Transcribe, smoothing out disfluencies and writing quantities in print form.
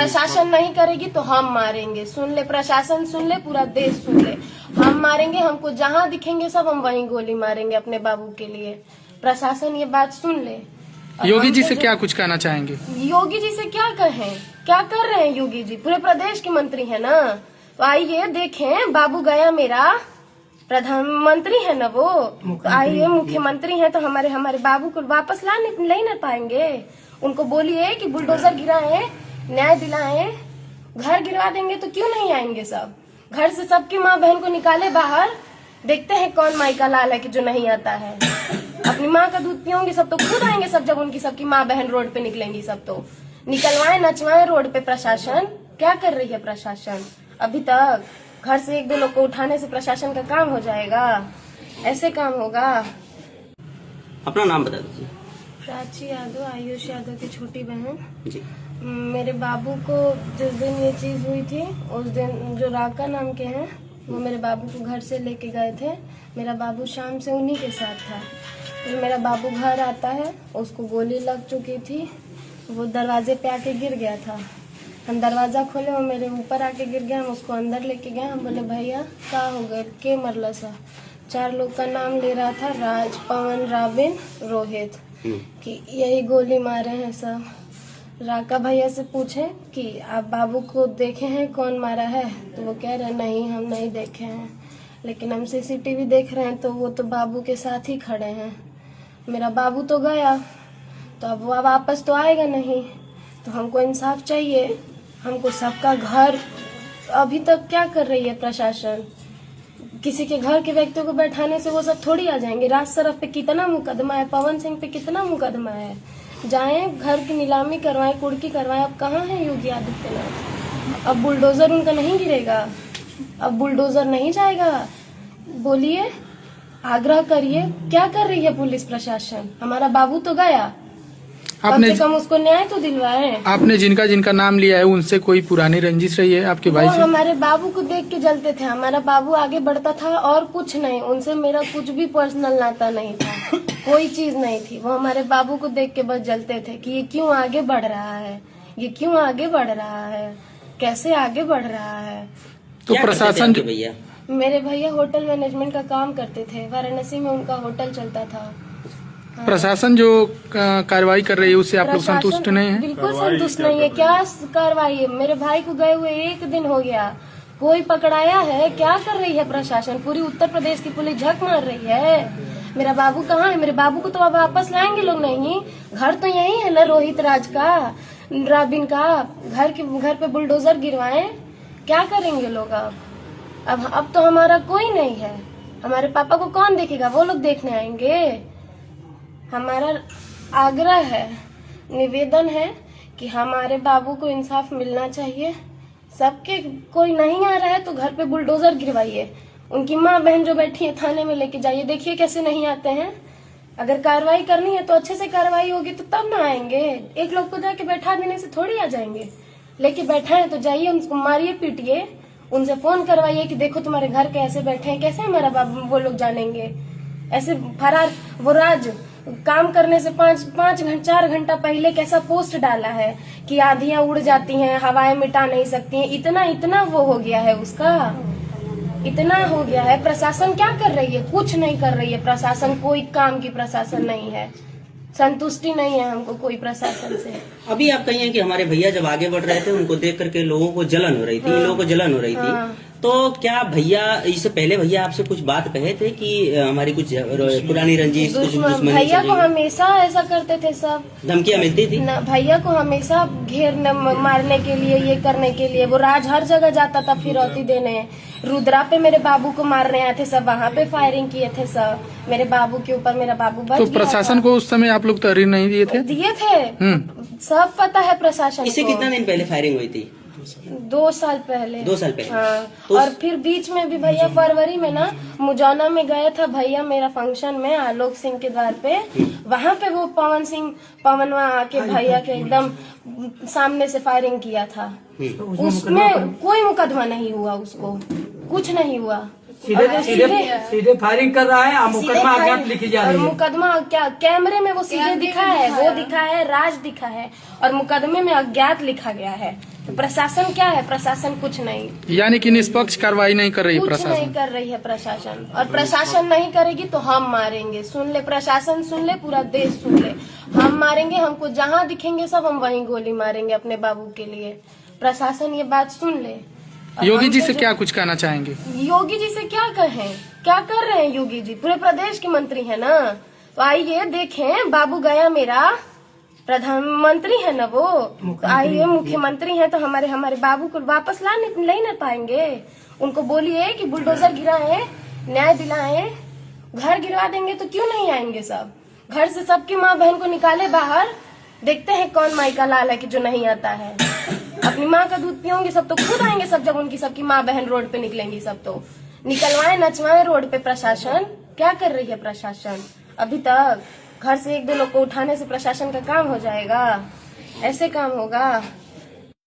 प्रशासन नहीं करेगी तो हम मारेंगे। सुन ले, प्रशासन सुन ले, पूरा देश सुन ले, हम मारेंगे। हमको जहाँ दिखेंगे सब हम वहीं गोली मारेंगे अपने बाबू के लिए। प्रशासन ये बात सुन ले। योगी जी से क्या कुछ कहना चाहेंगे? योगी जी से क्या कहें, क्या कर रहे हैं योगी जी? पूरे प्रदेश के मंत्री है ना, तो आइए देखें। बाबू गया मेरा प्रधानमंत्री है ना वो, तो आइए मुख्यमंत्री है, तो हमारे बाबू को वापस ला नहीं ना पाएंगे। उनको बोलिए कि बुलडोजर गिराए, न्याय दिलाएं। घर गिरवा देंगे तो क्यों नहीं आएंगे सब? घर से सबकी माँ बहन को निकाले बाहर, देखते हैं कौन माई का लाल है कि जो नहीं आता है। अपनी माँ का दूध पियोंगे सब तो खुद आएंगे सब, जब उनकी सबकी माँ बहन रोड पे निकलेंगी सब तो निकलवाए नचवाए रोड पे। प्रशासन क्या कर रही है? प्रशासन अभी तक घर से एक दो लोग को उठाने से प्रशासन का काम हो जाएगा? ऐसे काम होगा? अपना नाम बता दीजिए। प्राची यादव, आयुष यादव की छोटी बहन जी। मेरे बाबू को जिस दिन ये चीज हुई थी, उस दिन जो राका नाम के हैं वो मेरे बाबू को घर से लेके गए थे। मेरा बाबू शाम से उन्हीं के साथ था। फिर मेरा बाबू घर आता है, उसको गोली लग चुकी थी, वो दरवाजे पे आके गिर गया था। हम दरवाजा खोले, वो मेरे ऊपर आके गिर गया। हम उसको अंदर लेके गए। हम बोले भैया क्या हो गए, के मरला सा? 4 लोग का नाम ले रहा था, राज, पवन, राबिन, रोहित, कि यही गोली मारे हैं सब। राका भैया से पूछे कि आप बाबू को देखे हैं कौन मारा है, तो वो कह रहे नहीं हम नहीं देखे हैं, लेकिन हम सीसीटीवी देख रहे हैं तो वो तो बाबू के साथ ही खड़े हैं। मेरा बाबू तो गया, तो अब वो वापस तो आएगा नहीं, तो हमको इंसाफ चाहिए। हमको सबका घर, अभी तक क्या कर रही है प्रशासन? किसी के घर के व्यक्तियों को बैठाने से वो सब थोड़ी आ जाएंगे। राज सरफ पे कितना मुकदमा है, पवन सिंह पे कितना मुकदमा है। जाएं घर की नीलामी करवाएं, कुर्की करवाएं। अब कहाँ है योगी आदित्यनाथ? अब बुलडोजर उनका नहीं गिरेगा, अब बुलडोजर नहीं जाएगा। बोलिए, आग्रह करिए, क्या कर रही है पुलिस प्रशासन? हमारा बाबू तो गया, कम से कम उसको न्याय तो दिलवाए। आपने जिनका जिनका नाम लिया है उनसे कोई पुरानी रंजिश रही है आपके भाई से? हमारे बाबू को देख के जलते थे। हमारा बाबू आगे बढ़ता था और कुछ नहीं, उनसे मेरा कुछ भी पर्सनल नाता नहीं था, कोई चीज नहीं थी। वो हमारे बाबू को देख के बस जलते थे कि ये क्यों आगे बढ़ रहा है, ये क्यों आगे बढ़ रहा है, कैसे आगे बढ़ रहा है। तो प्रशासन भैया, मेरे भैया होटल मैनेजमेंट का काम करते थे, वाराणसी में उनका होटल चलता था। प्रशासन जो कार्रवाई कर रही है उससे आप लोग संतुष्ट नहीं है? बिल्कुल संतुष्ट नहीं है। क्या कार्रवाई है? मेरे भाई को गए हुए 1 दिन हो गया, कोई पकड़ाया है? क्या कर रही है प्रशासन? पूरी उत्तर प्रदेश की पुलिस झक मार रही है। मेरा बाबू कहाँ है? मेरे बाबू को तो अब वापस लाएंगे लोग नहीं? घर तो यही है ना, रोहित, राज का, राबिन का। घर पे बुलडोजर गिरवाएं, क्या करेंगे लोग? अब तो हमारा कोई नहीं है। हमारे पापा को कौन देखेगा? वो लोग देखने आएंगे। हमारा आग्रह है, निवेदन है कि हमारे बाबू को इंसाफ मिलना चाहिए। सबके कोई नहीं आ रहा है तो घर पे बुलडोजर गिरवाइए। उनकी माँ बहन जो बैठी है थाने में लेके जाइए, देखिए कैसे नहीं आते हैं। अगर कार्रवाई करनी है तो अच्छे से कार्रवाई होगी तो तब ना आएंगे। एक लोग को जाके बैठा देने से थोड़ी आ जाएंगे। लेके बैठा है तो जाइए, उनको मारिए, पीटिए, उनसे फोन करवाइए कि देखो तुम्हारे घर कैसे बैठे हैं, कैसे हमारा बाबू वो लोग जानेंगे। ऐसे फरार, वो राज काम करने से 4 घंटा पहले कैसा पोस्ट डाला है कि आंधियां उड़ जाती हैं, हवाएं मिटा नहीं सकती हैं। इतना वो हो गया है उसका, इतना हो गया है। प्रशासन क्या कर रही है? कुछ नहीं कर रही है प्रशासन, कोई काम की प्रशासन नहीं है। संतुष्टि नहीं है हमको कोई प्रशासन से। अभी आप कहिए कि हमारे भैया जब आगे बढ़ रहे थे उनको देख करके लोगों को जलन हो रही थी, इन लोगों को जलन हो रही थी, तो क्या भैया इससे पहले भैया आपसे कुछ बात कहे थे कि हमारी कुछ पुरानी रंजिश, कुछ दुश्मनी? भैया को हमेशा ऐसा करते थे, सब धमकियां मिलती थी भैया को हमेशा घेरने, मारने के लिए, ये करने के लिए। वो राज हर जगह जाता था फिरौती देने। रुद्रा पे मेरे बाबू को मारने आए थे सब, वहाँ पे फायरिंग किए थे सब मेरे बाबू के ऊपर। मेरा बाबू बच गया। तो प्रशासन को उस समय आप लोग तहरीर नहीं दिए थे? दिए थे, सब पता है प्रशासन को। इससे कितना दिन पहले फायरिंग हुई थी? 2 साल पहले। 2 साल पहले। हाँ। तो और फिर बीच में भी भैया फरवरी में ना मुजौना में गया था भैया मेरा फंक्शन में, आलोक सिंह के द्वार पे। वहाँ पे वो पवन वहाँ आके भैया के एकदम सामने से फायरिंग किया था। उसमें कोई मुकदमा नहीं हुआ, उसको कुछ नहीं हुआ। सीधे और सीधे सीधे फायरिंग कर रहा है और मुकदमा सीधे अज्ञात लिखी जा और रही है। मुकदमा क्या कैमरे में वो सीधे दिखा है, वो दिखा है, राज दिखा है, और मुकदमे में अज्ञात लिखा गया है। तो प्रशासन क्या है? प्रशासन कुछ नहीं, यानी कि निष्पक्ष कार्रवाई नहीं कर रही है कुछ नहीं प्रशासन। कर रही है प्रशासन। और प्रशासन नहीं करेगी तो हम मारेंगे। सुन ले, प्रशासन सुन ले, पूरा देश सुन ले, हम मारेंगे। हमको जहाँ दिखेंगे सब हम वहीं गोली मारेंगे अपने बाबू के लिए। प्रशासन ये बात सुन ले। और योगी हम जी तो से जो- क्या कुछ कहना चाहेंगे? योगी जी से क्या कहें? क्या कर रहे हैं योगी जी? पूरे प्रदेश के मंत्री है ना, तो आइए देखें। बाबू गया मेरा, प्रधानमंत्री है ना वो, तो आइए मुख्यमंत्री है, तो हमारे बाबू को वापस ला नहीं ना पाएंगे। उनको बोलिए कि बुलडोजर गिराए, न्याय दिलाए, घर गिरवा देंगे तो क्यों नहीं आएंगे सब? घर से सबकी माँ बहन को निकाले बाहर, देखते हैं कौन माई का लाल है कि जो नहीं आता है। अपनी माँ का दूध पियोगे सब तो खुद आएंगे सब, जब उनकी सबकी माँ बहन रोड पे निकलेंगी सब तो निकलवाए नचवाए रोड पे। प्रशासन क्या कर रही है? प्रशासन अभी तक घर से एक दो लोग को उठाने से प्रशासन का काम हो जाएगा? ऐसे काम होगा?